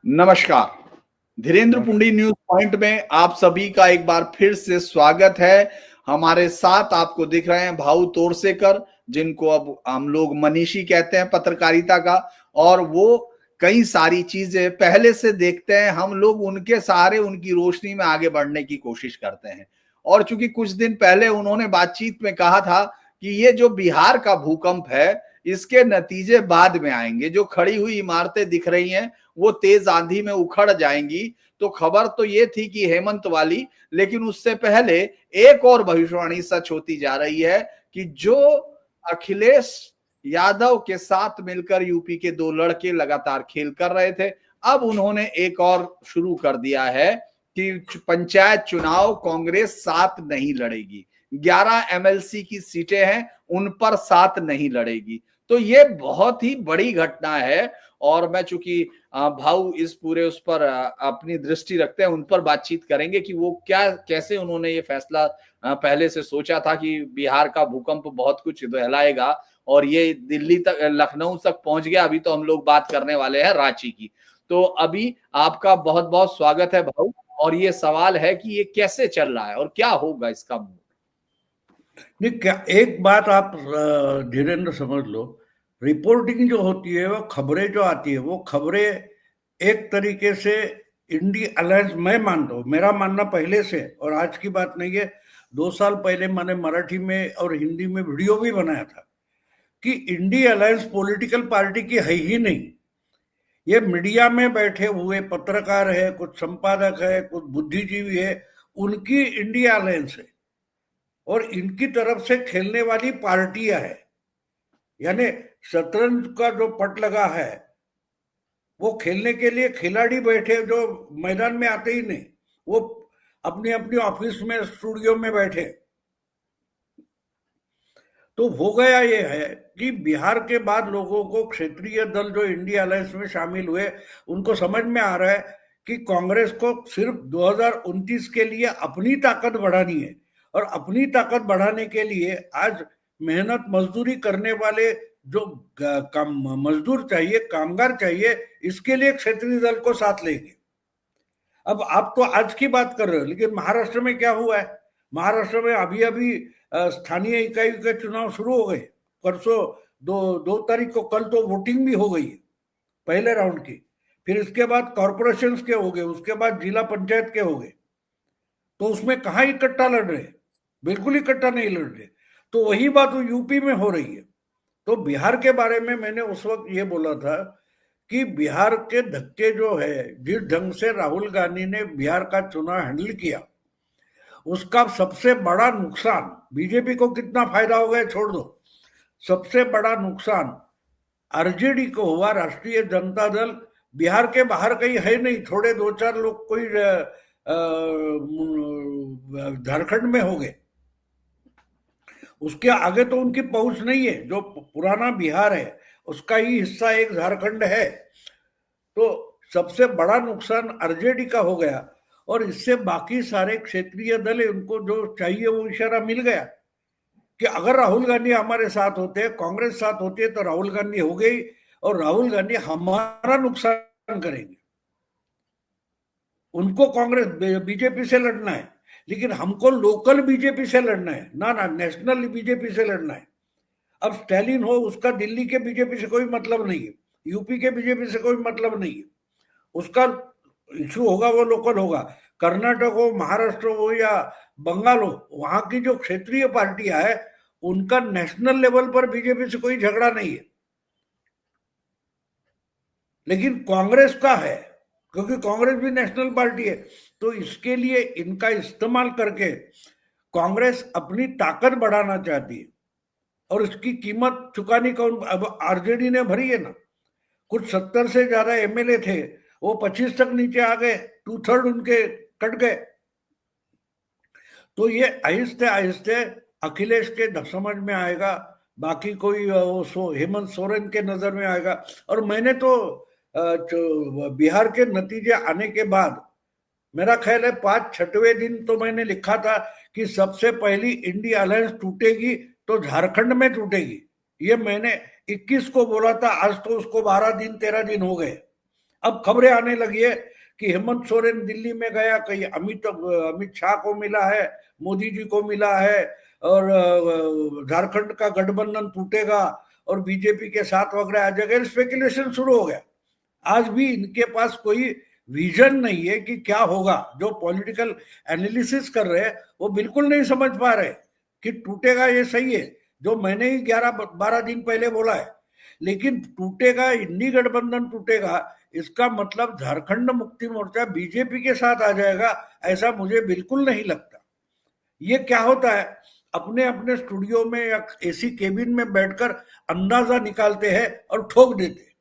नमस्कार। Dhirendra पुंडी news point में आप सभी का एक बार फिर से स्वागत है। हमारे साथ आपको दिख रहे हैं भाऊ तोरसेकर, जिनको अब हम लोग मनीषी कहते हैं पत्रकारिता का, और वो कई सारी चीजें पहले से देखते हैं। हम लोग उनके सहारे उनकी रोशनी में आगे बढ़ने की कोशिश करते हैं। और चूंकि कुछ दिन पहले उन्होंने बातचीत में कहा था कि ये जो बिहार का भूकंप है, इसके नतीजे बाद में आएंगे। जो खड़ी हुई इमारतें दिख रही हैं वो तेज आंधी में उखड़ जाएंगी। तो खबर तो ये थी कि हेमंत वाली, लेकिन उससे पहले एक और भविष्यवाणी सच होती जा रही है कि जो अखिलेश यादव के साथ मिलकर यूपी के दो लड़के लगातार खेल कर रहे थे, अब उन्होंने एक और शुरू कर दिया है कि पंचायत चुनाव कांग्रेस साथ नहीं लड़ेगी। 11 एमएलसी की सीटें हैं, उन पर साथ नहीं लड़ेगी। तो ये बहुत ही बड़ी घटना है। और मैं चूंकि भाऊ इस पूरे उस पर अपनी दृष्टि रखते हैं, उन पर बातचीत करेंगे कि वो क्या कैसे उन्होंने ये फैसला पहले से सोचा था कि बिहार का भूकंप बहुत कुछ दहलाएगा और ये दिल्ली तक, लखनऊ तक पहुंच गया। अभी तो हम लोग बात करने वाले हैं रांची की। तो अभी आपका बहुत बहुत स्वागत है भाऊ। और ये सवाल है कि ये कैसे चल रहा है और क्या होगा इसका। नहीं, क्या एक बात आप धीरेन्द्र समझ लो, रिपोर्टिंग जो होती है, वो खबरें जो आती है, वो खबरें एक तरीके से इंडिया अलायंस, मैं मानता हूँ, मेरा मानना पहले से और आज की बात नहीं है। 2 साल पहले मैंने मराठी में और हिंदी में वीडियो भी बनाया था कि इंडिया अलायंस पॉलिटिकल पार्टी की है ही नहीं। ये मीडिया में बैठे हुए पत्रकार है, कुछ संपादक है, कुछ बुद्धिजीवी है, उनकी इंडिया अलायंस है और इनकी तरफ से खेलने वाली पार्टियां है। यानी शतरंज का जो पट लगा है, वो खेलने के लिए खिलाड़ी बैठे जो मैदान में आते ही नहीं, वो अपनी अपनी ऑफिस में, स्टूडियो में बैठे। तो हो गया ये है कि बिहार के बाद लोगों को, क्षेत्रीय दल जो इंडिया अलायंस में शामिल हुए, उनको समझ में आ रहा है कि कांग्रेस को सिर्फ 2029 के लिए अपनी ताकत बढ़ानी है। और अपनी ताकत बढ़ाने के लिए आज मेहनत मजदूरी करने वाले जो मजदूर चाहिए, कामगार चाहिए, इसके लिए क्षेत्रीय दल को साथ लेंगे। अब आप तो आज की बात कर रहे हो, लेकिन महाराष्ट्र में क्या हुआ है? महाराष्ट्र में अभी अभी स्थानीय इकाई के चुनाव शुरू हो गए। परसों 2 तारीख को, कल तो वोटिंग भी हो गई है पहले राउंड की। फिर इसके बाद कॉरपोरेशन के हो गए, उसके बाद जिला पंचायत के हो गए। तो उसमें कहाँ इकट्ठा लड़ रहे? बिल्कुल इकट्ठा नहीं लड़ रहे। तो वही बात यूपी में हो रही है। तो बिहार के बारे में मैंने उस वक्त ये बोला था कि बिहार के धक्के जो है, जिस ढंग से राहुल गांधी ने बिहार का चुनाव हैंडल किया, उसका सबसे बड़ा नुकसान, बीजेपी को कितना फायदा हो गया छोड़ दो, सबसे बड़ा नुकसान आरजेडी को हुआ। राष्ट्रीय जनता दल बिहार के बाहर कहीं है नहीं, थोड़े 2-4 लोग कोई झारखंड में हो गए, उसके आगे तो उनकी पहुंच नहीं है। जो पुराना बिहार है उसका ही हिस्सा एक झारखंड है। तो सबसे बड़ा नुकसान आरजेडी का हो गया। और इससे बाकी सारे क्षेत्रीय दल है, उनको जो चाहिए वो इशारा मिल गया कि अगर राहुल गांधी हमारे साथ होते, कांग्रेस साथ होती है, तो राहुल गांधी हो गई और राहुल गांधी हमारा नुकसान करेंगे। उनको कांग्रेस बीजेपी से लड़ना है, लेकिन हमको लोकल बीजेपी से लड़ना है, ना नेशनल बीजेपी से लड़ना है। अब स्टैलिन हो, उसका दिल्ली के बीजेपी से कोई मतलब नहीं है, यूपी के बीजेपी से कोई मतलब नहीं है। उसका इशू होगा वो लोकल होगा। कर्नाटक हो, महाराष्ट्र हो या बंगाल हो, वहां की जो क्षेत्रीय पार्टियां है, उनका नेशनल लेवल पर बीजेपी से कोई झगड़ा नहीं है। लेकिन कांग्रेस का है, क्योंकि कांग्रेस भी नेशनल पार्टी है। तो इसके लिए इनका इस्तेमाल करके कांग्रेस अपनी ताकत बढ़ाना चाहती है और इसकी कीमत चुकाने का अब आरजेडी ने भरी है ना। कुछ 70 से ज्यादा एमएलए थे, वो 25 तक नीचे आ गए, 2/3 उनके कट गए। तो ये आहिस्ते आहिस्ते अखिलेश के समझ में आएगा, बाकी कोई वो हेमंत सोरेन के नजर में आएगा। और मैंने तो बिहार के नतीजे आने के बाद, मेरा ख्याल है 5-6वें दिन तो मैंने लिखा था कि सबसे पहली इंडिया अलायंस टूटेगी तो झारखंड में टूटेगी। ये मैंने 21 को बोला था, आज तो उसको 12 दिन 13 दिन हो गए। अब खबरें आने लगी है कि हेमंत सोरेन दिल्ली में गया, कहीं अमित शाह को मिला है, मोदी जी को मिला है, और झारखंड का गठबंधन टूटेगा और बीजेपी के साथ वगैरह आ जाएगा। स्पेकुलेशन शुरू हो गया। आज भी इनके पास कोई विजन नहीं है कि क्या होगा। जो पॉलिटिकल एनालिसिस कर रहे हैं वो बिल्कुल नहीं समझ पा रहे कि टूटेगा ये सही है, जो मैंने ही 11-12 दिन पहले बोला है, लेकिन टूटेगा, इंडी गठबंधन टूटेगा, इसका मतलब झारखंड मुक्ति मोर्चा बीजेपी के साथ आ जाएगा, ऐसा मुझे बिल्कुल नहीं लगता। ये क्या होता है, अपने अपने स्टूडियो में या एसी केबिन में बैठकर अंदाजा निकालते हैं और ठोक देते हैं,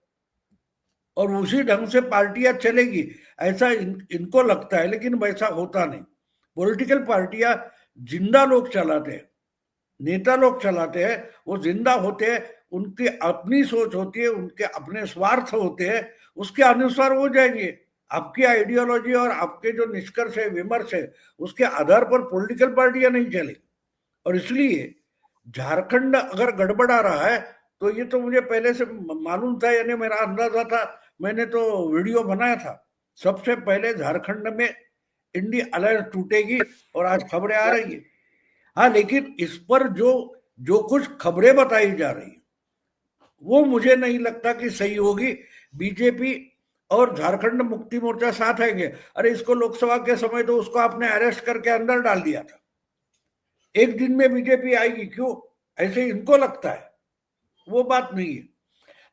और उसी ढंग से पार्टियां चलेगी ऐसा इनको लगता है, लेकिन वैसा होता नहीं। पॉलिटिकल पार्टियां जिंदा लोग चलाते हैं, नेता लोग चलाते हैं, वो जिंदा होते हैं, उनकी अपनी सोच होती है, उनके अपने स्वार्थ होते हैं, उसके अनुसार हो जाएंगे। आपकी आइडियोलॉजी और आपके जो निष्कर्ष है, विमर्श है, उसके आधार पर पॉलिटिकल पार्टियां नहीं चलेगी। और इसलिए झारखंड अगर गड़बड़ा रहा है तो ये तो मुझे पहले से मालूम था, यानी मेरा अंदाजा था, मैंने तो वीडियो बनाया था। सबसे पहले झारखंड में इंडी अलायंस टूटेगी और आज खबरें आ रही है। हाँ, लेकिन इस पर जो कुछ खबरें बताई जा रही है वो मुझे नहीं लगता कि सही होगी। बीजेपी और झारखंड मुक्ति मोर्चा साथ आएंगे। अरे इसको लोकसभा के समय तो उसको आपने अरेस्ट करके अंदर डाल दिया था, एक दिन में बीजेपी आएगी क्यों, ऐसे इनको लगता है। वो बात नहीं है।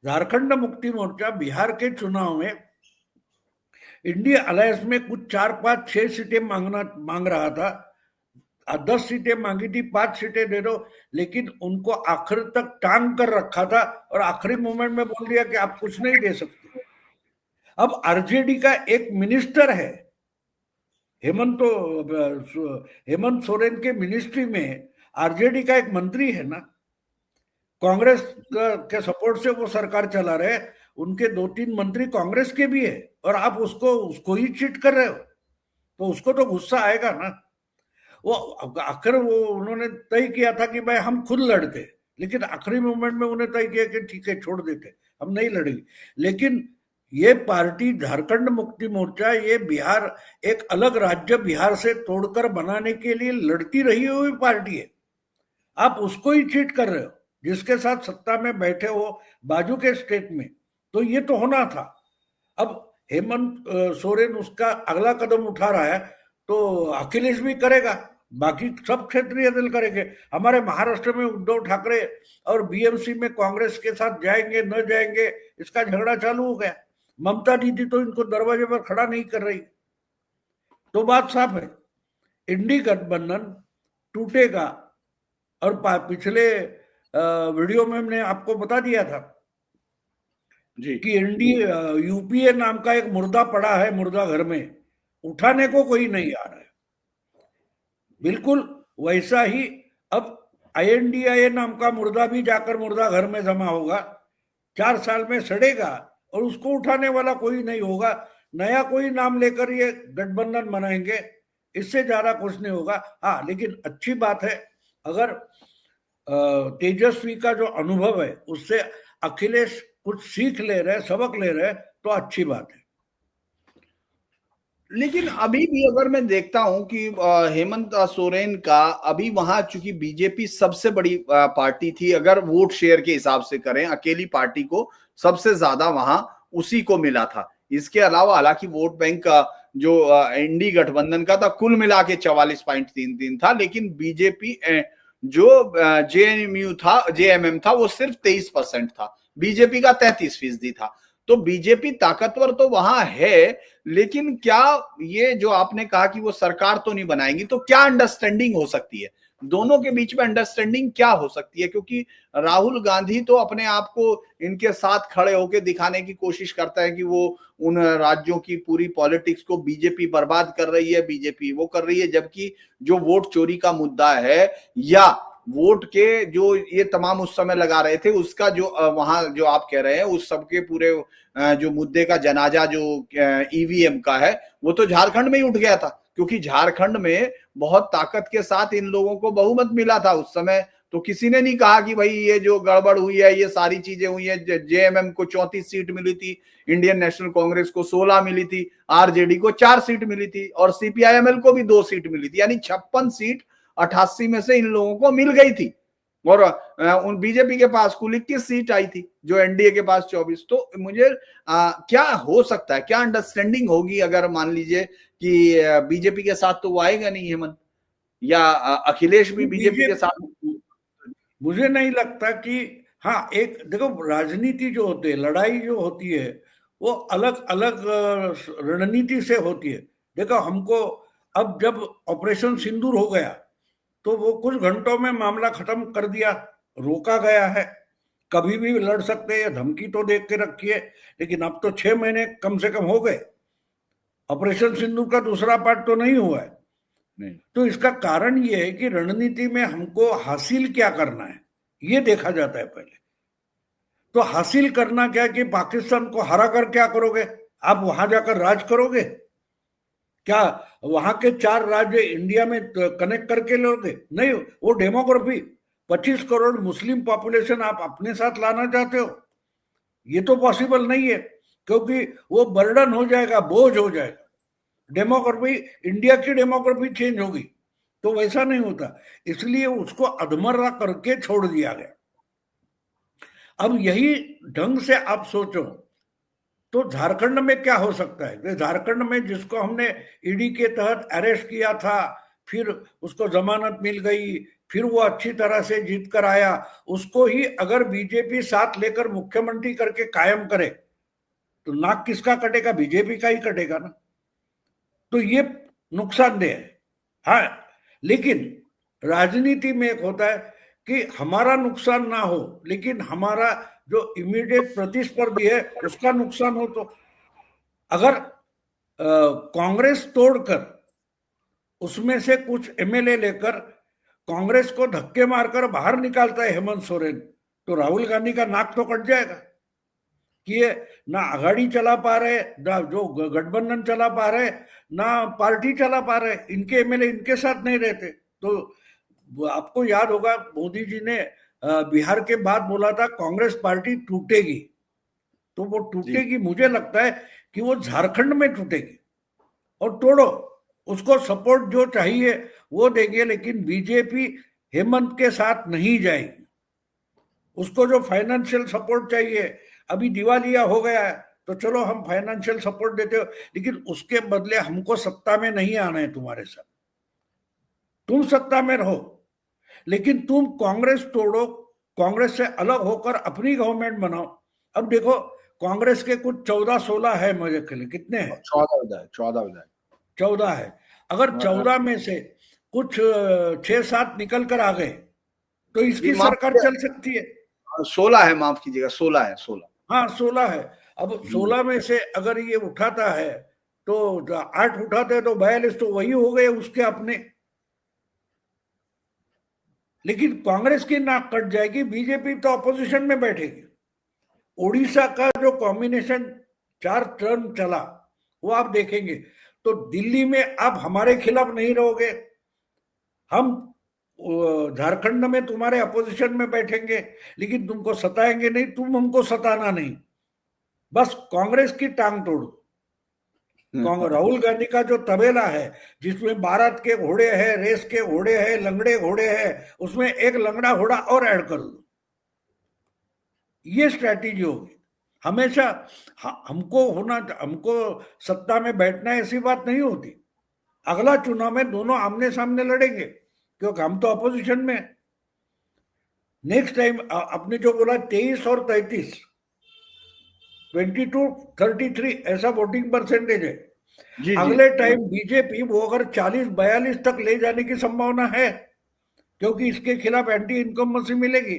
झारखंड मुक्ति मोर्चा बिहार के चुनाव में इंडिया अलायंस में कुछ 4-5-6 सीटें मांग रहा था, 10 सीटें मांगी थी, 5 सीटें दे दो, लेकिन उनको आखिर तक टांग कर रखा था और आखिरी मोमेंट में बोल दिया कि आप कुछ नहीं दे सकते। अब आरजेडी का एक मिनिस्टर है, हेमंत सोरेन के मिनिस्ट्री में आरजेडी का एक मंत्री है ना, कांग्रेस के सपोर्ट से वो सरकार चला रहे, उनके 2-3 मंत्री कांग्रेस के भी है, और आप उसको ही चीट कर रहे हो, तो उसको तो गुस्सा आएगा ना। वो आखिर उन्होंने तय किया था कि भाई हम खुद लड़ते, लेकिन आखिरी मोमेंट में उन्हें तय किया कि ठीक है छोड़ देते, हम नहीं लड़ेंगे। लेकिन ये पार्टी झारखंड मुक्ति मोर्चा, ये बिहार, एक अलग राज्य बिहार से तोड़कर बनाने के लिए लड़ती रही हुई पार्टी है। आप उसको ही चीट कर रहे हो, जिसके साथ सत्ता में बैठे हो बाजू के स्टेट में। तो ये तो होना था। अब हेमंत सोरेन उसका अगला कदम उठा रहा है, तो अखिलेश भी करेगा, बाकी सब क्षेत्रीय दल करेंगे। हमारे महाराष्ट्र में उद्धव ठाकरे और बीएमसी में कांग्रेस के साथ जाएंगे न जाएंगे, इसका झगड़ा चालू हो गया। ममता दीदी तो इनको दरवाजे पर खड़ा नहीं कर रही। तो बात साफ है, इंडी गठबंधन टूटेगा। और पिछले वीडियो में हमने आपको बता दिया था जी कि इंडी यूपीए नाम का एक मुर्दा पड़ा है, मुर्दा घर में, उठाने को कोई नहीं आ रहा है। बिल्कुल वैसा ही अब INDIA नाम का मुर्दा भी जाकर मुर्दा घर में जमा होगा, 4 साल में सड़ेगा और उसको उठाने वाला कोई नहीं होगा। नया कोई नाम लेकर ये गठबंधन बनाएंगे, इससे ज्यादा कुछ नहीं होगा। हाँ, लेकिन अच्छी बात है, अगर तेजस्वी का जो अनुभव है उससे अखिलेश कुछ सीख ले रहे, सबक ले रहे, तो अच्छी बात है। लेकिन अभी भी अगर मैं देखता हूं कि हेमंत सोरेन का अभी वहां, चूंकि बीजेपी सबसे बड़ी पार्टी थी, अगर वोट शेयर के हिसाब से करें, अकेली पार्टी को सबसे ज्यादा वहां उसी को मिला था। इसके अलावा हालांकि वोट बैंक का जो इंडी गठबंधन का था कुल मिला के 44.33 था, लेकिन बीजेपी जो JMM था वो सिर्फ 23% था, बीजेपी का 33% था। तो बीजेपी ताकतवर तो वहां है, लेकिन क्या ये जो आपने कहा कि वो सरकार तो नहीं बनाएंगी, तो क्या अंडरस्टैंडिंग हो सकती है दोनों के बीच में? अंडरस्टैंडिंग क्या हो सकती है? क्योंकि राहुल गांधी तो अपने आप को इनके साथ खड़े होकर दिखाने की कोशिश करता है कि वो उन राज्यों की पूरी पॉलिटिक्स को बीजेपी बर्बाद कर रही है, बीजेपी वो कर रही है, जबकि जो वोट चोरी का मुद्दा है या वोट के जो ये तमाम उस समय लगा रहे थे, उसका जो वहां जो आप कह रहे हैं उस सबके पूरे जो मुद्दे का जनाजा जो EVM का है, वो तो झारखंड में ही उठ गया था, क्योंकि झारखंड में बहुत ताकत के साथ इन लोगों को बहुमत मिला था। उस समय तो किसी ने नहीं कहा कि भाई ये जो गड़बड़ हुई है, ये सारी चीजें हुई है। जेएमएम को 34 सीट मिली थी, इंडियन नेशनल कांग्रेस को 16 मिली थी, आरजेडी को 4 सीट मिली थी और सीपीआईएमएल को भी 2 सीट मिली थी, यानी 56 सीट 88 में से इन लोगों को मिल गई थी। और उन बीजेपी के पास कुल 21 सीट आई थी, जो एनडीए के पास 24। तो मुझे क्या हो सकता है, क्या अंडरस्टैंडिंग होगी अगर मान लीजिए कि बीजेपी के साथ तो वो आएगा नहीं हेमंत, या अखिलेश भी बीजेपी के साथ? मुझे नहीं लगता कि, हाँ एक देखो, राजनीति जो होती है, लड़ाई जो होती है, वो अलग अलग रणनीति से होती है। देखो हमको अब जब ऑपरेशन सिंदूर हो गया तो वो कुछ घंटों में मामला खत्म कर दिया, रोका गया है, कभी भी लड़ सकते हैं, धमकी तो देख के रखी है, लेकिन अब तो 6 महीने कम से कम हो गए, ऑपरेशन सिंदूर का दूसरा पार्ट तो नहीं हुआ है। नहीं। तो इसका कारण ये है कि रणनीति में हमको हासिल क्या करना है ये देखा जाता है पहले। तो हासिल करना क्या कि पाकिस्तान को हरा कर क्या करोगे, आप वहां जाकर राज करोगे क्या? वहां के 4 राज्य इंडिया में कनेक्ट करके लोगे? नहीं। वो डेमोग्राफी 25 करोड़ मुस्लिम पॉपुलेशन आप अपने साथ लाना चाहते हो, ये तो पॉसिबल नहीं है, क्योंकि वो बर्डन हो जाएगा, बोझ हो जाएगा। डेमोग्राफी, इंडिया की डेमोग्राफी चेंज होगी, तो वैसा नहीं होता, इसलिए उसको अधमरा करके छोड़ दिया गया। अब यही ढंग से आप सोचो तो झारखंड में क्या हो सकता है? झारखंड में जिसको हमने ईडी के तहत अरेस्ट किया था, फिर उसको जमानत मिल गई, फिर वो अच्छी तरह से जीत कर आया, उसको ही अगर बीजेपी साथ लेकर मुख्यमंत्री करके कायम करे तो नाक किसका कटेगा? बीजेपी का ही कटेगा ना। तो ये नुकसानदेह है। हाँ, लेकिन राजनीति में एक होता है कि हमारा नुकसान ना हो, लेकिन हमारा जो इमीडिएट प्रतिस्पर्धी है उसका नुकसान हो। तो अगर कांग्रेस तोड़कर उसमें से कुछ एमएलए लेकर कांग्रेस को धक्के मारकर बाहर निकालता है हेमंत सोरेन, तो राहुल गांधी का नाक तो कट जाएगा कि ये ना आघाड़ी चला पा रहे, ना जो गठबंधन चला पा रहे, ना पार्टी चला पा रहे, इनके एमएलए इनके साथ नहीं रहते। तो आपको याद होगा मोदी जी ने बिहार के बाद बोला था कांग्रेस पार्टी टूटेगी, तो वो टूटेगी, मुझे लगता है कि वो झारखंड में टूटेगी। और तोड़ो, उसको सपोर्ट जो चाहिए वो देंगे, लेकिन बीजेपी हेमंत के साथ नहीं जाएगी। उसको जो फाइनेंशियल सपोर्ट चाहिए, अभी दिवालिया हो गया है तो चलो हम फाइनेंशियल सपोर्ट देते हो, लेकिन उसके बदले हमको सत्ता में नहीं आना है तुम्हारे साथ। तुम सत्ता में रहो, लेकिन तुम कांग्रेस तोड़ो, कांग्रेस से अलग होकर अपनी गवर्नमेंट बनाओ। अब देखो कांग्रेस के कुछ 14-16 है, मुझे खेले कितने हैं? 14 है। अगर 14 में से कुछ 6-7 निकल कर आ गए तो इसकी सरकार चल सकती है। 16 है, माफ कीजिएगा, 16 है, 16। हाँ 16 है। अब 16 में से अगर ये उठाता है तो 8 उठाते हैं तो 42 तो वही हो गए उसके अपने। लेकिन कांग्रेस की नाक कट जाएगी, बीजेपी तो अपोजिशन में बैठेगी। ओडिशा का जो कॉम्बिनेशन 4 टर्म चला वो आप देखेंगे, तो दिल्ली में आप हमारे खिलाफ नहीं रहोगे, हम झारखंड में तुम्हारे अपोजिशन में बैठेंगे, लेकिन तुमको सताएंगे नहीं, तुम हमको सताना नहीं, बस कांग्रेस की टांग तोड़ो। राहुल गांधी का जो तबेला है जिसमें भारत के घोड़े हैं, रेस के घोड़े हैं, लंगड़े घोड़े हैं, उसमें एक लंगड़ा घोड़ा और ऐड कर दो, ये स्ट्रैटेजी होगी हमेशा। हमको सत्ता में बैठना ऐसी बात नहीं होती। अगला चुनाव में दोनों आमने सामने लड़ेंगे क्योंकि हम तो अपोजिशन में। नेक्स्ट टाइम आपने जो बोला 23 और 33, 22-33 ऐसा वोटिंग परसेंटेज है। जी, अगले टाइम बीजेपी वो अगर 40-42 तक ले जाने की संभावना है, क्योंकि इसके खिलाफ एंटी इनकम्बेंसी मिलेगी।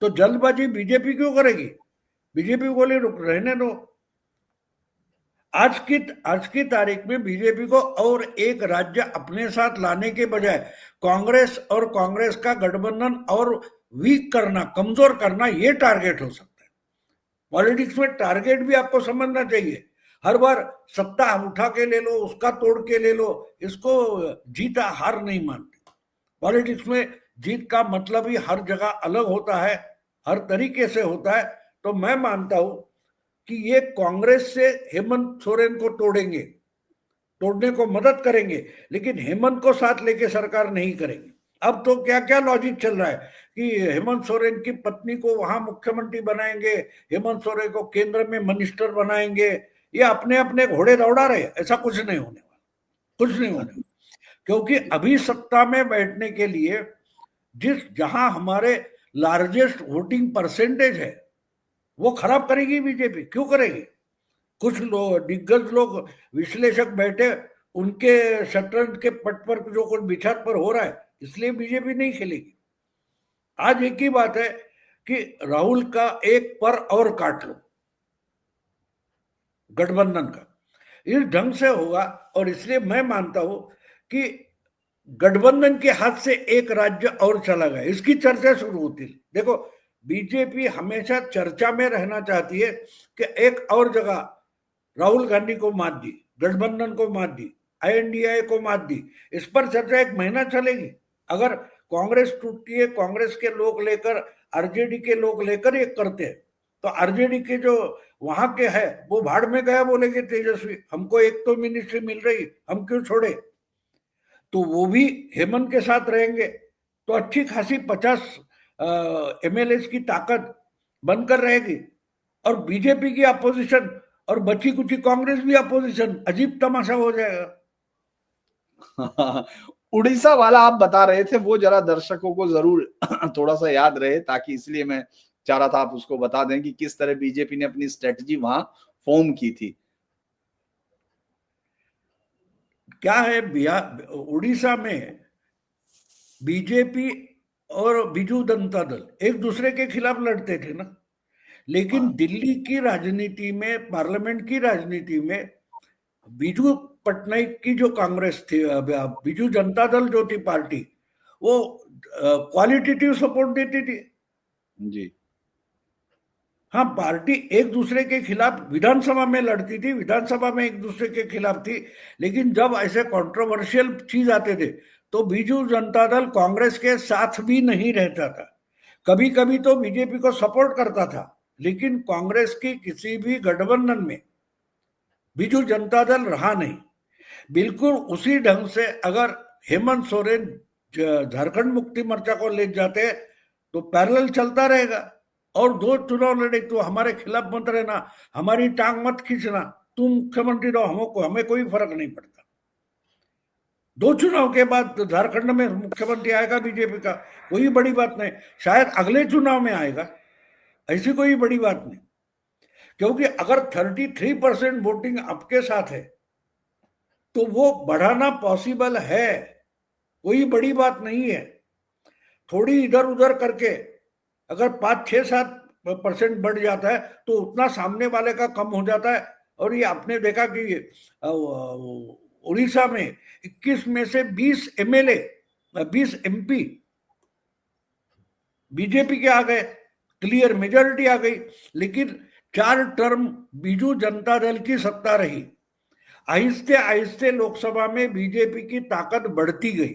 तो जल्दबाजी बीजेपी क्यों करेगी? बीजेपी बोले रहने दो। आज की तारीख में बीजेपी को और एक राज्य अपने साथ लाने के बजाय कांग्रेस और कांग्रेस का गठबंधन और वीक करना, कमजोर करना, ये टारगेट हो सकता है। पॉलिटिक्स में टारगेट भी आपको समझना चाहिए। हर बार सत्ता उठा के ले लो, उसका तोड़ के ले लो, इसको जीता हार नहीं मानते। पॉलिटिक्स में जीत का मतलब ही हर जगह अलग होता है, हर तरीके से होता है। तो मैं मानता हूं कि ये कांग्रेस से हेमंत सोरेन को तोड़ने को मदद करेंगे, लेकिन हेमंत को साथ लेके सरकार नहीं करेंगे। अब तो क्या क्या लॉजिक चल रहा है कि हेमंत सोरेन की पत्नी को वहां मुख्यमंत्री बनाएंगे, हेमंत सोरेन को केंद्र में मिनिस्टर बनाएंगे। ये अपने अपने घोड़े दौड़ा रहे, ऐसा कुछ नहीं होने वाला, कुछ नहीं होने वाला। क्योंकि अभी सत्ता में बैठने के लिए जहां हमारे लार्जेस्ट वोटिंग परसेंटेज है, वो खराब करेगी बीजेपी। क्यों करेगी? कुछ लोग, दिग्गज लोग, विश्लेषक बैठे, उनके शतरंज के पट पर जो कुछ बिछात पर हो रहा है, इसलिए बीजेपी नहीं खेलेगी। आज एक ही बात है कि राहुल का एक पर और काट लो गठबंधन का, इस ढंग से होगा। और इसलिए मैं मानता हूं कि गठबंधन के हाथ से एक राज्य और चला गया, इसकी चर्चा शुरू होती है। देखो, बीजेपी हमेशा चर्चा में रहना चाहती है कि एक और जगह राहुल गांधी को मात दी, गठबंधन को मात दी, INDA को मात दी, इस पर चर्चा एक महीना चलेगी। अगर कांग्रेस टूटती है, कांग्रेस के लोग लेकर, आरजेडी के लोग लेकर ये करते हैं, तो आरजेडी के जो वहां के है वो भाड़ में गया बोलेंगे तेजस्वी, हमको एक तो मिनिस्ट्री मिल रही, हम क्यों छोड़े। तो वो भी हेमंत के साथ रहेंगे, तो अच्छी खासी 50 MLA की ताकत बनकर रहेगी। और बीजेपी की अपोजिशन और बची कुची कांग्रेस भी अपोजिशन, अजीब तमाशा हो जाएगा। उड़ीसा वाला आप बता रहे थे, वो जरा दर्शकों को जरूर थोड़ा सा याद रहे, ताकि इसलिए मैं चाह रहा था आप उसको बता दें कि किस तरह बीजेपी ने अपनी स्ट्रेटजी वहां फॉर्म की थी। क्या है, बिहार उड़ीसा में बीजेपी और बीजू जनता दल एक दूसरे के खिलाफ लड़ते थे ना, लेकिन दिल्ली की राजनीति में, पार्लियामेंट की राजनीति में बीजू पटनायक की जो कांग्रेस थी, बीजू जनता दल जो थी पार्टी, वो क्वालिटेटिव सपोर्ट देती थी जी। हाँ, पार्टी एक दूसरे के खिलाफ विधानसभा में लड़ती थी, विधानसभा में एक दूसरे के खिलाफ थी, लेकिन जब ऐसे कंट्रोवर्शियल चीज आते थे तो बीजू जनता दल कांग्रेस के साथ भी नहीं रहता था। कभी कभी तो बीजेपी को सपोर्ट करता था, लेकिन कांग्रेस की किसी भी गठबंधन में बीजू जनता दल रहा नहीं। बिल्कुल उसी ढंग से अगर हेमंत सोरेन झारखंड मुक्ति मोर्चा को ले जाते तो पैरेलल चलता रहेगा। और 2 चुनाव लड़े तो हमारे खिलाफ मत रहना, हमारी टांग मत खींचना, तुम मुख्यमंत्री रहो, हमें कोई फर्क नहीं पड़ता। 2 चुनाव के बाद झारखंड में मुख्यमंत्री आएगा बीजेपी का, कोई बड़ी बात नहीं। शायद अगले चुनाव में आएगा, ऐसी कोई बड़ी बात नहीं। क्योंकि अगर 33% वोटिंग आपके साथ है तो वो बढ़ाना पॉसिबल है, कोई बड़ी बात नहीं है। थोड़ी इधर उधर करके अगर 5-6-7% बढ़ जाता है तो उतना सामने वाले का कम हो जाता है। और ये आपने देखा कि उड़ीसा में 21 में से 20 MLA, 20 MP बीजेपी के आ गए, क्लियर मेजॉरिटी आ गई। लेकिन 4 टर्म बीजू जनता दल की सत्ता रही। आहिस्ते आहिस्ते लोकसभा में बीजेपी की ताकत बढ़ती गई,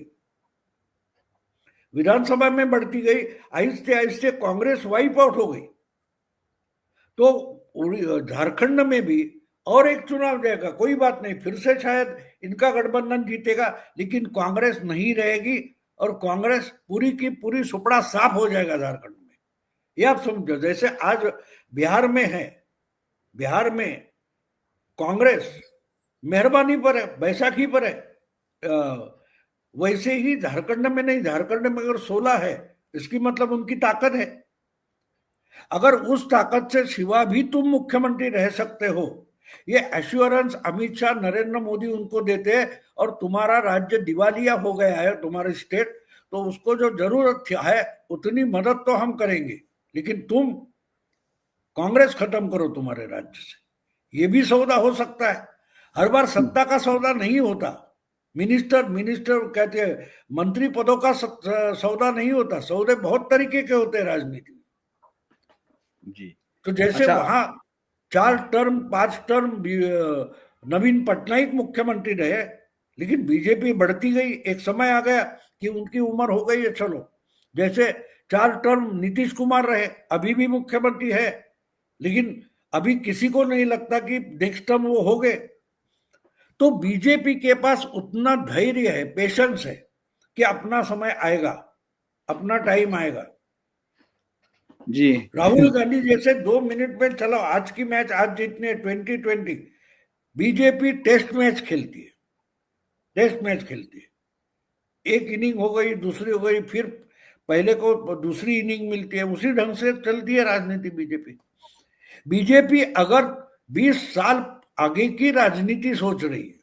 विधानसभा में बढ़ती गई, आहिस्ते आहिस्ते कांग्रेस वाइप आउट हो गई। तो झारखंड में भी और एक चुनाव जाएगा, कोई बात नहीं, फिर से शायद इनका गठबंधन जीतेगा, लेकिन कांग्रेस नहीं रहेगी और कांग्रेस पूरी की पूरी सुपड़ा साफ हो जाएगा झारखंड में। ये आप समझो, जैसे आज बिहार में है, बिहार में कांग्रेस मेहरबानी पर है, बैसाखी पर है, वैसे ही झारखंड में नहीं। झारखंड में अगर 16 है, इसकी मतलब उनकी ताकत है। अगर उस ताकत से सिवा भी तुम मुख्यमंत्री रह सकते हो, ये एश्योरेंस अमित शाह, नरेंद्र मोदी उनको देते हैं, और तुम्हारा राज्य दिवालिया हो गया है, तुम्हारे स्टेट, तो उसको जो जरूरत है उतनी मदद तो हम करेंगे, लेकिन तुम कांग्रेस खत्म करो तुम्हारे राज्य से। ये भी सौदा हो सकता है। हर बार सत्ता का सौदा नहीं होता, मिनिस्टर कहते हैं, मंत्री पदों का सौदा नहीं होता। सौदे बहुत तरीके के होते हैं राजनीति में जी। तो जैसे वहां 4 टर्म 5 टर्म नवीन पटनायक मुख्यमंत्री रहे, लेकिन बीजेपी बढ़ती गई। एक समय आ गया कि उनकी उम्र हो गई है, चलो जैसे 4 टर्म नीतीश कुमार रहे, अभी भी मुख्यमंत्री है, लेकिन अभी किसी को नहीं लगता कि नेक्स्ट टर्म वो हो गए। तो बीजेपी के पास उतना धैर्य है, पेशेंस है कि अपना समय आएगा, अपना टाइम आएगा। जी। राहुल गांधी जैसे 2 मिनट में, चलो आज की मैच आज जीतनी है 2020, बीजेपी टेस्ट मैच खेलती है, टेस्ट मैच खेलती है। एक इनिंग हो गई, दूसरी हो गई, फिर पहले को दूसरी इनिंग मिलती है, उसी ढंग से चलती है राजनीति बीजेपी। बीजेपी अगर 20 साल आगे की राजनीति सोच रही है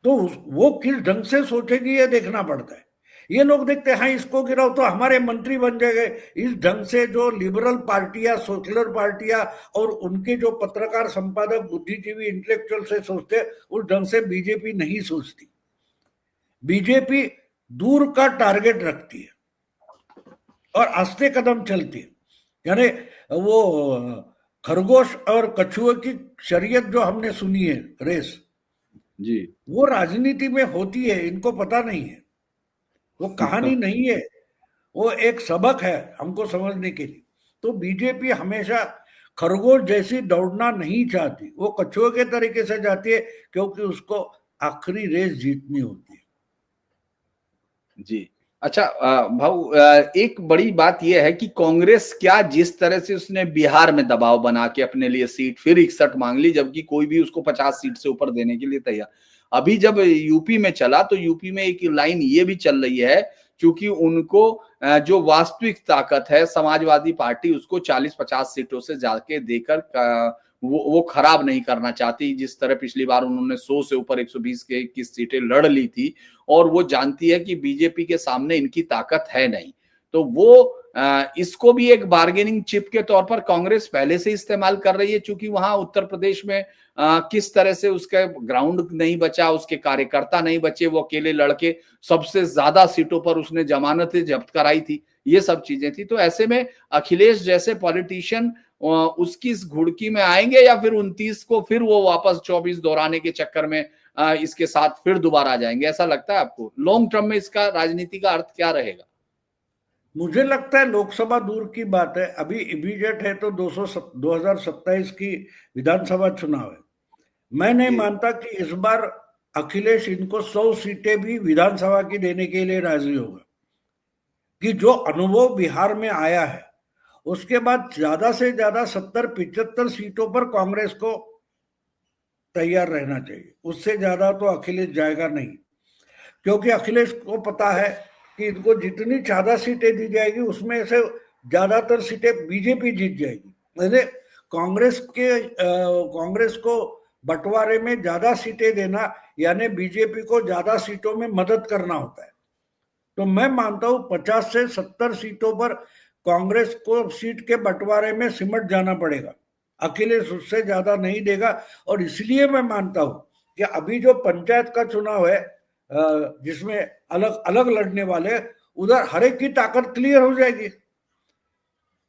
तो वो किस ढंग से सोचेगी ये देखना पड़ता है। ये लोग देखते हैं हाँ इसको गिराओ तो हमारे मंत्री बन जाएंगे, इस ढंग से जो लिबरल पार्टियां, सोशलर पार्टियां और उनके जो पत्रकार, संपादक, बुद्धिजीवी, इंटेलेक्चुअल से सोचते, उस ढंग से बीजेपी नहीं सोचती। बीजेपी दूर का टारगेट रखती है और आस्ते कदम चलती है। यानी वो खरगोश और कछुए की शरीयत जो हमने सुनी है, रेस, जी, वो राजनीति में होती है, इनको पता नहीं है। वो कहानी नहीं है, वो एक सबक है हमको समझने के लिए। तो बीजेपी हमेशा खरगोश जैसी दौड़ना नहीं चाहती, वो कछुए के तरीके से जाती है, क्योंकि उसको आखिरी रेस जीतनी होती है। जी। अच्छा भाऊ, एक बड़ी बात यह है कि कांग्रेस क्या जिस तरह से उसने बिहार में दबाव बना के अपने लिए सीट फिर 61 मांग ली, जबकि कोई भी उसको 50 सीट से ऊपर देने के लिए तैयार। अभी जब यूपी में चला तो यूपी में एक लाइन ये भी चल रही है, क्योंकि उनको जो वास्तविक ताकत है समाजवादी पार्टी, उसको 40-50 सीटों से जाके देकर वो खराब नहीं करना चाहती। जिस तरह पिछली बार उन्होंने 100 से ऊपर 120 के 21 सीटें लड़ ली थी, और वो जानती है कि बीजेपी के सामने इनकी ताकत है नहीं, तो वो इसको भी एक बार्गेनिंग चिप के तौर पर कांग्रेस पहले से इस्तेमाल कर रही है। चूंकि वहां उत्तर प्रदेश में किस तरह से उसका ग्राउंड नहीं बचा, उसके कार्यकर्ता नहीं बचे, वो अकेले लड़के सबसे ज्यादा सीटों पर उसने जमानतें जब्त कराई थी, ये सब चीजें थी। तो ऐसे में अखिलेश जैसे पॉलिटिशियन उसकी इस घुड़की में आएंगे, या फिर 29 को फिर वो वापस 24 दोहराने के चक्कर में इसके साथ फिर दोबारा आ जाएंगे? ऐसा लगता है आपको लॉन्ग टर्म में इसका राजनीति का अर्थ क्या रहेगा? मुझे लगता है लोकसभा दूर की बात है, अभी इमीडिएट है तो 2027 की विधानसभा चुनाव है। मैं नहीं मानता कि इस बार अखिलेश इनको 100 सीटें भी विधानसभा की देने के लिए राजी होगा, कि जो अनुभव बिहार में आया है उसके बाद ज्यादा से ज्यादा 70-75 सीटों पर कांग्रेस को तैयार रहना चाहिए। उससे ज्यादा तो अखिलेश जाएगा नहीं, क्योंकि अखिलेश को पता है कि इनको जितनी ज्यादा सीटें दी जाएगी उसमें से ज्यादातर सीटें बीजेपी जीत जाएगी। मैंने कांग्रेस को बंटवारे में ज्यादा सीटें देना यानी बीजेपी को ज्यादा सीटों में मदद करना होता है। तो मैं मानता हूं 50 से 70 सीटों पर कांग्रेस को सीट के बंटवारे में सिमट जाना पड़ेगा, अखिलेश उससे ज्यादा नहीं देगा। और इसलिए मैं मानता हूं कि अभी जो पंचायत का चुनाव है जिसमें अलग अलग लड़ने वाले, उधर हर एक की ताकत क्लियर हो जाएगी।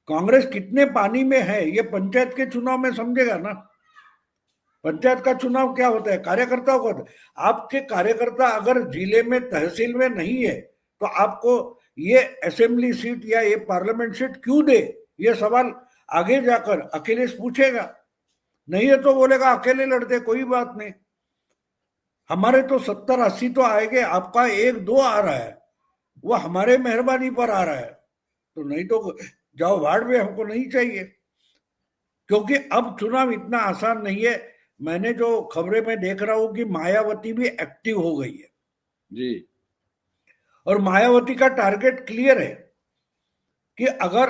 कांग्रेस कितने पानी में है ये पंचायत के चुनाव में समझेगा ना। पंचायत का चुनाव क्या होता है, कार्यकर्ताओं का होता है। आपके कार्यकर्ता अगर जिले में, तहसील में नहीं है तो आपको ये असेंबली सीट या ये पार्लियामेंट सीट क्यों दे, ये सवाल आगे जाकर अखिलेश पूछेगा। नहीं है तो बोलेगा अकेले लड़ते, कोई बात नहीं, हमारे तो 70-80 तो आएंगे, आपका 1-2 आ रहा है वो हमारे मेहरबानी पर आ रहा है, तो नहीं तो जाओ भाड़ में, हमको नहीं चाहिए। क्योंकि अब चुनाव इतना आसान नहीं है। मैंने जो खबरें में देख रहा हूं कि मायावती भी एक्टिव हो गई है जी, और मायावती का टारगेट क्लियर है कि अगर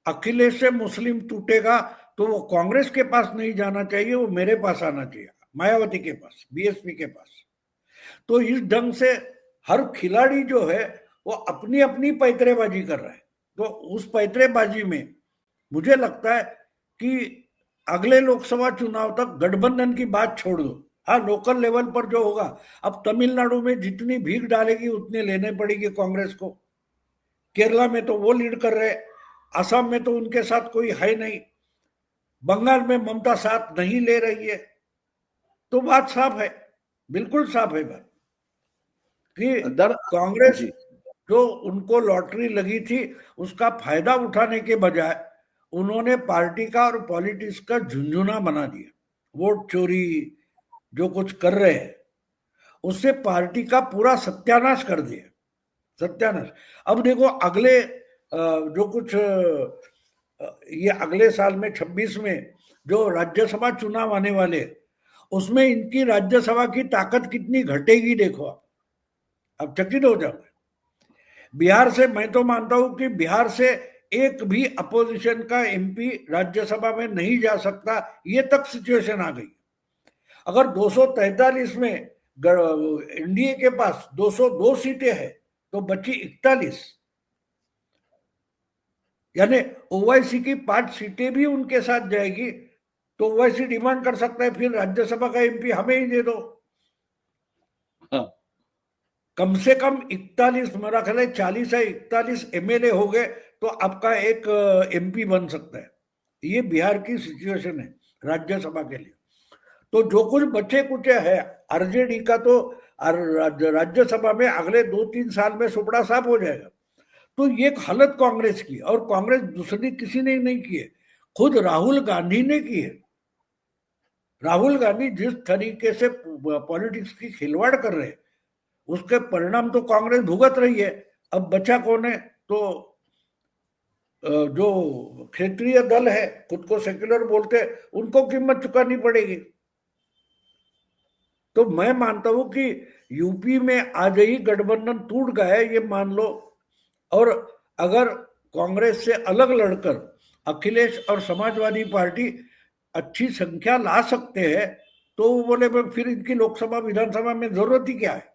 अखिलेश से मुस्लिम टूटेगा तो वो कांग्रेस के पास नहीं जाना चाहिए, वो मेरे पास आना चाहिए, मायावती के पास, बीएसपी के पास। तो इस ढंग से हर खिलाड़ी जो है वो अपनी अपनी पैतरेबाजी कर रहा है। तो उस पैतरेबाजी में मुझे लगता है कि अगले लोकसभा चुनाव तक गठबंधन की बात छोड़ दो, हाँ लोकल लेवल पर जो होगा, अब तमिलनाडु में जितनी भीख डालेगी उतनी लेने पड़ेगी कांग्रेस को। केरला में तो वो लीड कर रहे, असम में तो उनके साथ कोई है नहीं, बंगाल में ममता साथ नहीं ले रही है। तो बात साफ है, बिल्कुल साफ है बात कि कांग्रेस जो उनको लॉटरी लगी थी उसका फायदा उठाने के बजाय उन्होंने पार्टी का और पॉलिटिक्स का झुंझुना बना दिया। वोट चोरी जो कुछ कर रहे हैं उससे पार्टी का पूरा सत्यानाश कर दिया, सत्यानाश। अब देखो अगले जो कुछ ये अगले साल में 26 में जो राज्यसभा चुनाव आने वाले, उसमें इनकी राज्यसभा की ताकत कितनी घटेगी देखो आप चकित हो जाओगे। बिहार से मैं तो मानता हूं कि बिहार से एक भी अपोजिशन का एमपी राज्यसभा में नहीं जा सकता, ये तक सिचुएशन आ गई। अगर 243 में एनडीए के पास 202 सीटें हैं तो बची 41, यानी ओवैसी की 5 सीटें भी उनके साथ जाएगी तो ओवैसी डिमांड कर सकता है फिर राज्यसभा का एमपी हमें ही दे दो। हाँ। कम से कम 41, मेरा ख्याल है 40 या 41 एमएलए हो गए तो आपका एक एमपी बन सकता है। ये बिहार की सिचुएशन है राज्यसभा के लिए। तो जो कुछ बचे कुचे है आरजेडी का तो राज्यसभा में अगले 2-3 साल में सुपड़ा साफ हो जाएगा। तो ये एक हालत कांग्रेस की, और कांग्रेस दूसरी किसी ने नहीं की है, खुद राहुल गांधी ने की है। राहुल गांधी जिस तरीके से पॉलिटिक्स की खिलवाड़ कर रहे हैं उसके परिणाम तो कांग्रेस भुगत रही है। अब बचा कौन है? तो जो क्षेत्रीय दल है, खुद को सेक्युलर बोलते हैं, उनको कीमत चुकानी पड़ेगी। तो मैं मानता हूं कि यूपी में आज ही गठबंधन टूट गया है, ये मान लो। और अगर कांग्रेस से अलग लड़कर अखिलेश और समाजवादी पार्टी अच्छी संख्या ला सकते हैं तो वो बोले फिर इनकी लोकसभा विधानसभा में जरूरत ही क्या है।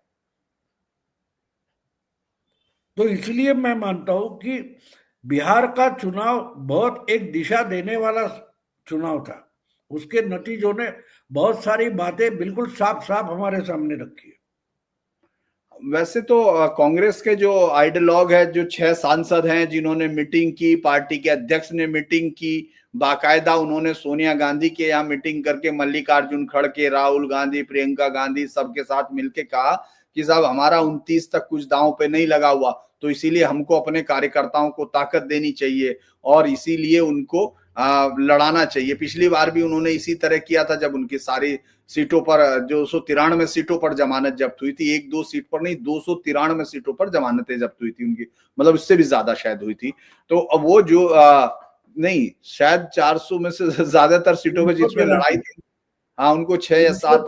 तो इसलिए मैं मानता हूं कि बिहार का चुनाव बहुत एक दिशा देने वाला चुनाव था। उसके नतीजों ने बहुत सारी बातें बिल्कुल साफ साफ हमारे सामने रखी है। वैसे तो कांग्रेस के जो आइडियोलॉग है, जो 6 सांसद हैं जिन्होंने मीटिंग की, पार्टी के अध्यक्ष ने मीटिंग की, बाकायदा उन्होंने सोनिया गांधी के यहाँ मीटिंग करके मल्लिकार्जुन खड़गे, राहुल गांधी, प्रियंका गांधी सबके साथ मिलके कहा कि साहब हमारा 29 तक कुछ दांव पे नहीं लगा हुआ, तो इसीलिए हमको अपने कार्यकर्ताओं को ताकत देनी चाहिए और इसीलिए उनको लड़ाना चाहिए। पिछली बार भी उन्होंने इसी तरह किया था जब उनकी सारी सीटों पर, जो 293 सीटों पर जमानत जब्त हुई थी, 1-2 सीट पर नहीं 293 सीटों पर जमानतें जब्त हुई थी उनकी, मतलब इससे भी ज्यादा शायद हुई थी। तो अब वो जो नहीं शायद 400 में से ज्यादातर सीटों में जिसमें लड़ाई थी, हाँ उनको 6 या 7,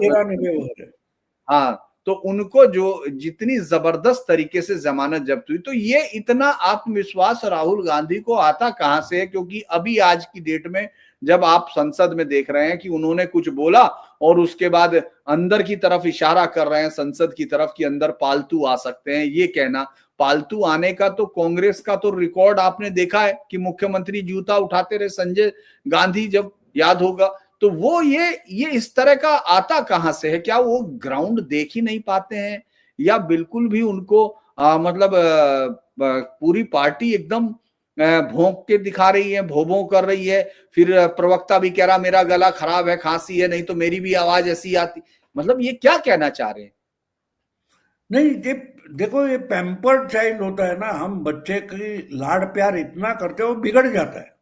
हाँ तो उनको जो जितनी जबरदस्त तरीके से जमानत जब्त हुई, तो ये इतना आत्मविश्वास राहुल गांधी को आता कहां से है? क्योंकि अभी आज की डेट में जब आप संसद में देख रहे हैं कि उन्होंने कुछ बोला और उसके बाद अंदर की तरफ इशारा कर रहे हैं संसद की तरफ कि अंदर पालतू आ सकते हैं, ये कहना, पालतू आने का तो कांग्रेस का तो रिकॉर्ड आपने देखा है कि मुख्यमंत्री जूता उठाते रहे संजय गांधी, जब याद होगा। तो वो ये इस तरह का आता कहां से है? क्या वो ग्राउंड देख ही नहीं पाते हैं या बिल्कुल भी उनको मतलब पूरी पार्टी एकदम भोंक के दिखा रही है, भों कर रही है, फिर प्रवक्ता भी कह रहा मेरा गला खराब है, खांसी है, नहीं तो मेरी भी आवाज ऐसी आती, मतलब ये क्या कहना चाह रहे हैं? नहीं, देखो ये पैम्पर्ड चाइल्ड होता है ना, हम बच्चे की लाड़ प्यार इतना करते हैं वो बिगड़ जाता है,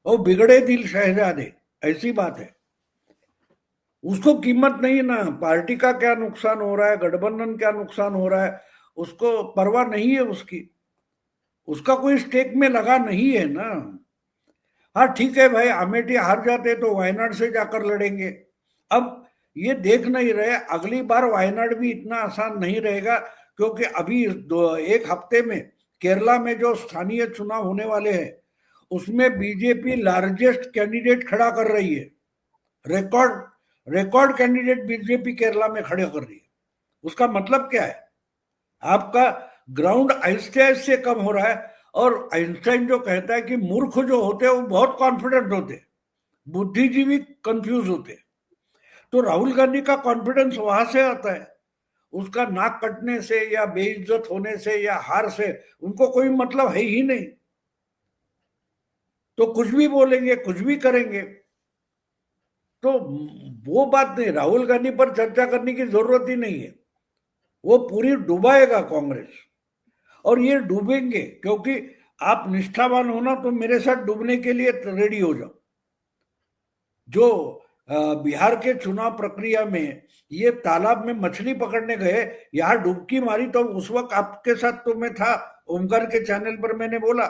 वो बिगड़े दिल शहजादे, ऐसी बात है। उसको कीमत नहीं ना, पार्टी का क्या नुकसान हो रहा है, गठबंधन क्या नुकसान हो रहा है, उसको परवाह नहीं है उसकी, उसका कोई स्टेक में लगा नहीं है ना। हाँ ठीक है भाई, अमेठी हार जाते तो वायनाड से जाकर लड़ेंगे। अब ये देख नहीं रहे अगली बार वायनाड भी इतना आसान नहीं रहेगा, क्योंकि अभी एक हफ्ते में केरला में जो स्थानीय चुनाव होने वाले हैं उसमें बीजेपी लार्जेस्ट कैंडिडेट खड़ा कर रही है, रिकॉर्ड कैंडिडेट बीजेपी केरला में खड़े कर रही है। उसका मतलब क्या है? आपका ग्राउंड आहिस्ते आहिस्ते कम हो रहा है। और आइंस्टाइन जो कहता है कि मूर्ख जो होते हैं वो बहुत कॉन्फिडेंट होते, बुद्धिजीवी कंफ्यूज होते। तो राहुल गांधी का कॉन्फिडेंस वहां से आता है, उसका नाक कटने से या बेइज्जत होने से या हार से उनको कोई मतलब है ही नहीं, तो कुछ भी बोलेंगे, कुछ भी करेंगे। तो वो बात नहीं, राहुल गांधी पर चर्चा करने की जरूरत ही नहीं है, वो पूरी डुबाएगा कांग्रेस। और ये डूबेंगे, क्योंकि आप निष्ठावान हो ना तो मेरे साथ डूबने के लिए रेडी हो जाओ। जो बिहार के चुनाव प्रक्रिया में ये तालाब में मछली पकड़ने गए, यहाँ डुबकी मारी, तो उस वक्त आपके साथ तो मैं था, ओमकार के चैनल पर मैंने बोला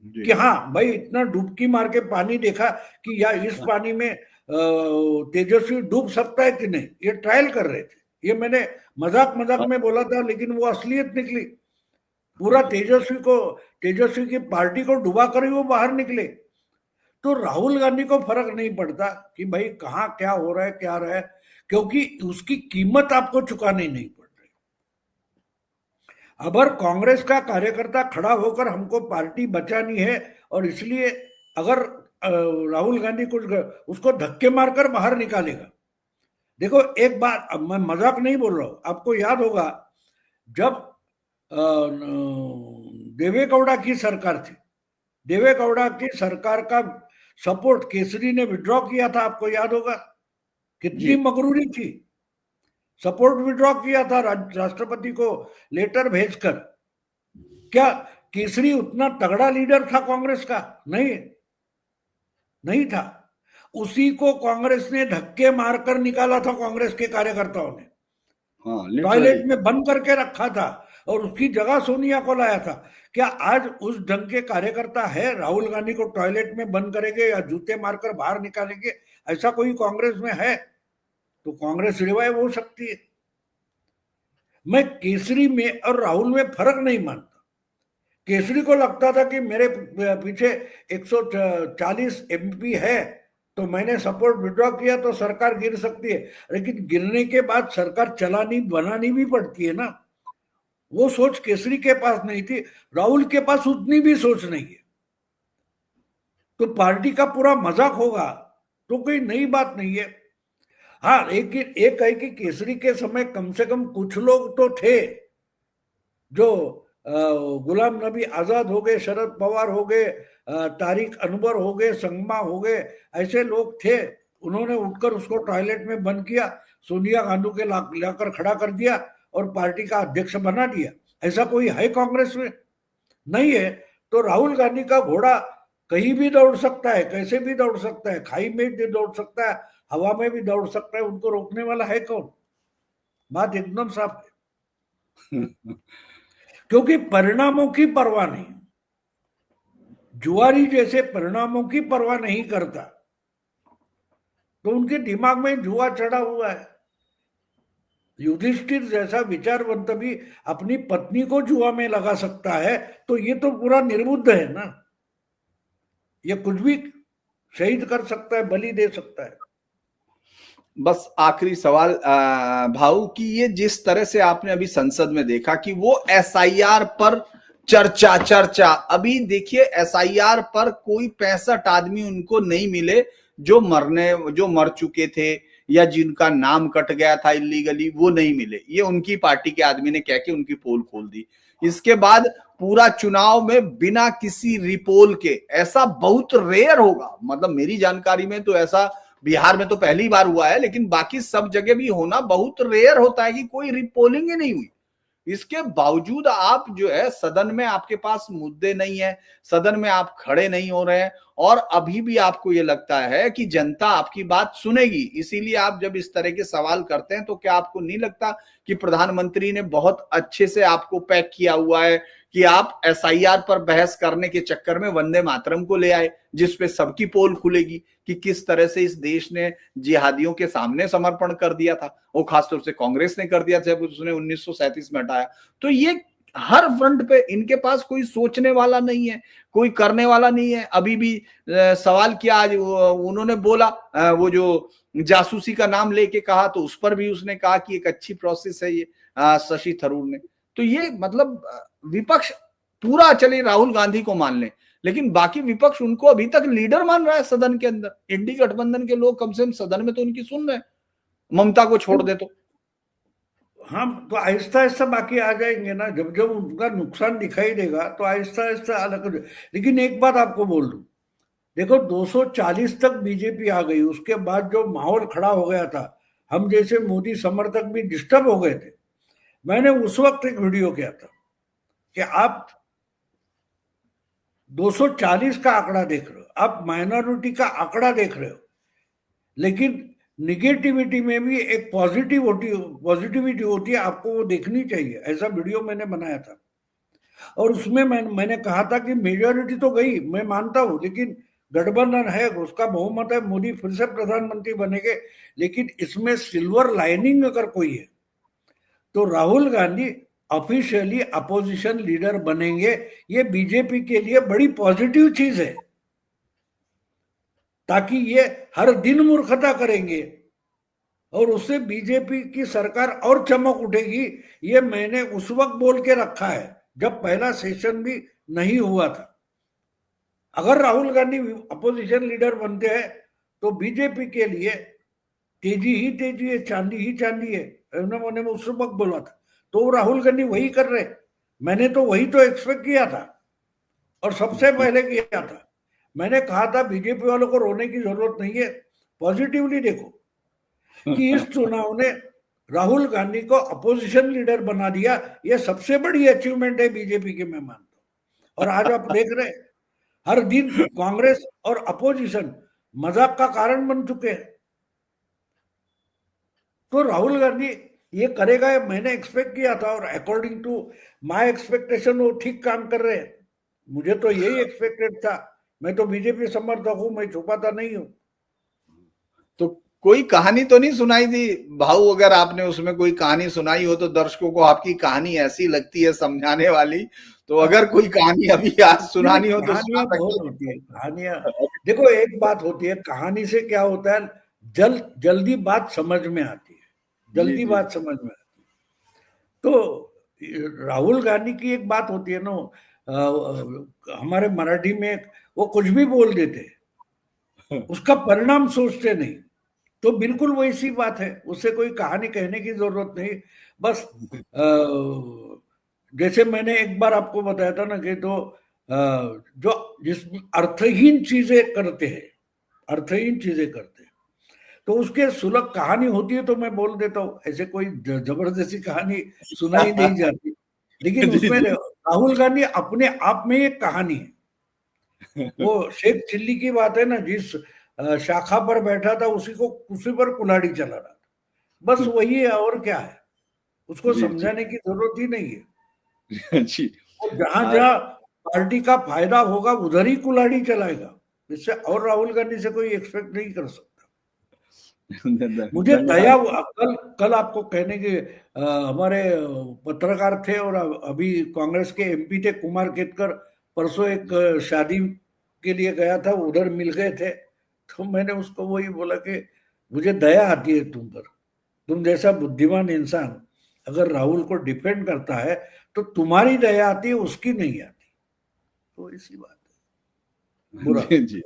कि हाँ भाई, इतना डुबकी मार के पानी देखा कि या इस पानी में तेजस्वी डूब सकता है कि नहीं, ये ट्रायल कर रहे थे। ये मैंने मजाक मजाक में बोला था, लेकिन वो असलियत निकली। पूरा तेजस्वी की पार्टी को डुबा कर ही वो बाहर निकले। तो राहुल गांधी को फर्क नहीं पड़ता कि भाई कहाँ क्या हो रहा है, क्या रहा है, क्योंकि उसकी कीमत आपको चुकानी नहीं पड़ रही। अगर कांग्रेस का कार्यकर्ता खड़ा होकर हमको पार्टी बचानी है, और इसलिए अगर राहुल गांधी कुछ उसको धक्के मारकर बाहर निकालेगा। देखो एक बात, अब मैं मजाक नहीं बोल रहा हूं, आपको याद होगा जब देवेगौड़ा की सरकार थी, देवेगौड़ा की सरकार का सपोर्ट केसरी ने विड्रॉ किया था, आपको याद होगा कितनी मगरूरी थी। सपोर्ट विड्रॉ किया था राष्ट्रपति को लेटर भेजकर। क्या केसरी उतना तगड़ा लीडर था कांग्रेस का? नहीं, नहीं था। उसी को कांग्रेस ने धक्के मारकर निकाला था, कांग्रेस के कार्यकर्ताओं ने टॉयलेट में बंद करके रखा था, और उसकी जगह सोनिया को लाया था। क्या आज उस ढंग के कार्यकर्ता है? राहुल गांधी को टॉयलेट में बंद करेंगे या जूते मारकर बाहर निकालेंगे, ऐसा कोई कांग्रेस में है? तो कांग्रेस रिवाइव हो सकती है। मैं केसरी में और राहुल में फर्क नहीं मानता। केसरी को लगता था कि मेरे पीछे 140 एमपी है, तो मैंने सपोर्ट विड्रॉ किया तो सरकार गिर सकती है, लेकिन गिरने के बाद सरकार बनानी भी पड़ती है ना। वो सोच केसरी के पास नहीं थी, राहुल के पास उतनी भी सोच नहीं है। तो पार्टी का पूरा मजाक होगा तो कोई नई बात नहीं है। हाँ, एक है कि केसरी के समय कम से कम कुछ लोग तो थे, जो गुलाम नबी आजाद हो गए, शरद पवार हो गए, तारिक अनवर हो गए, संगमा हो गए, ऐसे लोग थे। उन्होंने उठकर उसको टॉयलेट में बंद किया, सोनिया गांधी के लाकर खड़ा कर दिया और पार्टी का अध्यक्ष बना दिया। ऐसा कोई है कांग्रेस में? नहीं है। तो राहुल गांधी का घोड़ा कहीं भी दौड़ सकता है, कैसे भी दौड़ सकता है, खाई में भी दौड़ सकता है, हवा में भी दौड़ सकता है, उनको रोकने वाला है कौन? बात एकदम साफ है। क्योंकि परिणामों की परवाह नहीं, जुआरी जैसे परिणामों की परवाह नहीं करता, तो उनके दिमाग में जुआ चढ़ा हुआ है। युधिष्ठिर जैसा विचारवंत भी अपनी पत्नी को जुआ में लगा सकता है, तो ये तो पूरा निर्बुद्ध है ना। ये कुछ भी शहीद कर सकता है, बलि दे सकता है। बस आखिरी सवाल भाऊ, कि ये जिस तरह से आपने अभी संसद में देखा कि वो एसआईआर पर चर्चा, अभी देखिए एसआईआर पर कोई 65 आदमी उनको नहीं मिले जो मर चुके थे या जिनका नाम कट गया था इलीगली, वो नहीं मिले। ये उनकी पार्टी के आदमी ने कह के उनकी पोल खोल दी। इसके बाद पूरा चुनाव में बिना किसी रिपोल के, ऐसा बहुत रेयर होगा, मतलब मेरी जानकारी में तो ऐसा बिहार में तो पहली बार हुआ है, लेकिन बाकी सब जगह भी होना बहुत रेयर होता है कि कोई रिपोलिंग ही नहीं हुई। इसके बावजूद आप जो है सदन में, आपके पास मुद्दे नहीं है, सदन में आप खड़े नहीं हो रहे हैं, और अभी भी आपको ये लगता है कि जनता आपकी बात सुनेगी। इसीलिए आप जब इस तरह के सवाल करते हैं, तो क्या आपको नहीं लगता कि प्रधानमंत्री ने बहुत अच्छे से आपको पैक किया हुआ है कि आप एसआईआर पर बहस करने के चक्कर में वंदे मातरम को ले आए, जिसपे सबकी पोल खुलेगी कि किस तरह से इस देश ने जिहादियों के सामने समर्पण कर दिया था, वो खासतौर से कांग्रेस ने कर दिया जब उसने 1937 में हटाया। तो ये हर फ्रंट पे इनके पास कोई सोचने वाला नहीं है, कोई करने वाला नहीं है। अभी भी सवाल किया, आज उन्होंने बोला, वो जो जासूसी का नाम लेके कहा, तो उस पर भी उसने कहा कि एक अच्छी प्रोसेस है ये, शशि थरूर ने। तो ये मतलब विपक्ष पूरा, चलिए राहुल गांधी को मान ले, लेकिन बाकी विपक्ष उनको अभी तक लीडर मान रहा है सदन के अंदर। इंडी गठबंधन के लोग कम से कम सदन में तो उनकी सुन रहे हैं, ममता को छोड़ दे तो। हाँ, तो आहिस्ता आहिस्ता बाकी आ जाएंगे ना, जब जब उनका नुकसान दिखाई देगा तो आहिस्ता आहिस्ता अलग हो जाए। लेकिन एक बात आपको बोल दूं, देखो 240 तक बीजेपी आ गई, उसके बाद जो माहौल खड़ा हो गया था, हम जैसे मोदी समर्थक भी डिस्टर्ब हो गए थे। मैंने उस वक्त एक वीडियो किया था, कि आप 240 का आंकड़ा देख रहे हो, आप माइनॉरिटी का आंकड़ा देख रहे हो, लेकिन निगेटिविटी में भी एक पॉजिटिविटी होती है, आपको वो देखनी चाहिए। ऐसा वीडियो मैंने बनाया था और उसमें मैंने कहा था कि मेजॉरिटी तो गई, मैं मानता हूं, लेकिन गठबंधन है, उसका बहुमत है, मोदी फिर से प्रधानमंत्री बनेंगे, लेकिन इसमें सिल्वर लाइनिंग अगर कोई है तो Rahul Gandhi officially opposition leader बनेंगे। ये बीजेपी के लिए बड़ी पॉजिटिव चीज है, ताकि ये हर दिन मूर्खता करेंगे और उससे बीजेपी की सरकार और चमक उठेगी। ये मैंने उस वक्त बोल के रखा है जब पहला सेशन भी नहीं हुआ था। अगर राहुल गांधी अपोजिशन लीडर बनते हैं तो बीजेपी के लिए तेजी ही तेजी है, चांदी ही चांदी है। मैंने उस वक्त बोला था, तो राहुल गांधी वही कर रहे। मैंने तो वही तो एक्सपेक्ट किया था और सबसे पहले किया था। मैंने कहा था बीजेपी वालों को रोने की जरूरत नहीं है, पॉजिटिवली देखो कि इस चुनाव ने राहुल गांधी को अपोजिशन लीडर बना दिया। यह सबसे बड़ी अचीवमेंट है बीजेपी की, मैं मानता हूं। और आज आप देख रहे हर दिन कांग्रेस और अपोजिशन मजाक का कारण बन चुके हैं। तो राहुल गांधी ये करेगा, मैंने एक्सपेक्ट किया था और अकॉर्डिंग टू माय एक्सपेक्टेशन वो ठीक काम कर रहे हैं। मुझे तो यही एक्सपेक्टेड था। मैं तो बीजेपी समर्थक हूं, मैं छुपाता नहीं हूं। तो कोई कहानी तो नहीं सुनाई दी भाऊ? अगर आपने उसमें कोई कहानी सुनाई हो तो दर्शकों को आपकी कहानी ऐसी लगती है समझाने वाली, तो अगर कोई कहानी अभी आज सुनानी हो तो कहानियां बहुत होती है। कहानियां देखो, एक बात होती है, कहानी से क्या होता है, जल्दी बात समझ में आती है, जल्दी बात समझ में आती है। तो राहुल गांधी की एक बात होती है ना, हमारे मराठी में वो कुछ भी बोल देते, उसका परिणाम सोचते नहीं। तो बिल्कुल वैसी बात है, उससे कोई कहानी कहने की जरूरत नहीं। बस जैसे मैंने एक बार आपको बताया था ना कि तो जो जिस अर्थहीन चीजें करते हैं, अर्थहीन चीजें करते हैं, तो उसके सुलग कहानी होती है तो मैं बोल देता हूँ। ऐसे कोई जबरदस्ती कहानी सुनाई नहीं जाती, लेकिन उसमें राहुल गांधी अपने आप में एक कहानी है। वो शेख चिल्ली की बात है ना, जिस शाखा पर बैठा था उसी पर कुल्हाड़ी चला रहा था, बस वही है, और क्या है। उसको समझाने की जरूरत ही नहीं है। जी, और जहां जहां पार्टी का फायदा होगा उधर ही कुल्हाड़ी चलाएगा। इससे और राहुल गांधी से कोई एक्सपेक्ट नहीं कर सकता। मुझे दया, कल आपको कहने के हमारे पत्रकार थे और अभी कांग्रेस के एमपी थे कुमार केतकर, परसों एक शादी के लिए गया था, उधर मिल गए थे। तो मैंने उसको वही बोला कि मुझे दया आती है तुम पर, तुम जैसा बुद्धिमान इंसान अगर राहुल को डिफेंड करता है तो तुम्हारी दया आती है, उसकी नहीं आती। तो इसी बात है बुरा। जी,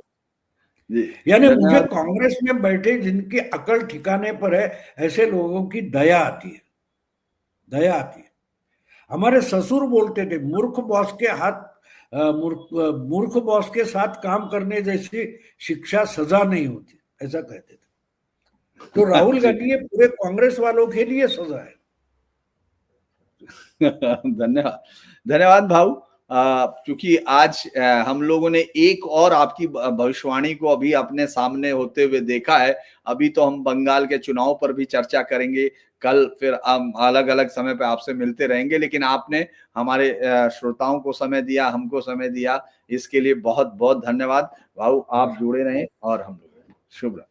जी, यानी मुझे कांग्रेस में बैठे जिनकी अकल ठिकाने पर है, ऐसे लोगों की दया आती है, दया आती है। हमारे ससुर बोलते थे, मूर्ख बॉस के साथ काम करने जैसी शिक्षा सजा नहीं होती, ऐसा कहते थे। तो राहुल गांधी ये पूरे कांग्रेस वालों के लिए सजा है। धन्यवाद, धन्यवाद भाऊ। क्योंकि आज हम लोगों ने एक और आपकी भविष्यवाणी को अभी अपने सामने होते हुए देखा है। अभी तो हम बंगाल के चुनाव पर भी चर्चा करेंगे, कल फिर हम अलग अलग समय पे आपसे मिलते रहेंगे, लेकिन आपने हमारे श्रोताओं को समय दिया, हमको समय दिया, इसके लिए बहुत बहुत धन्यवाद भाऊ। आप जुड़े रहें और हम लोग शुभ।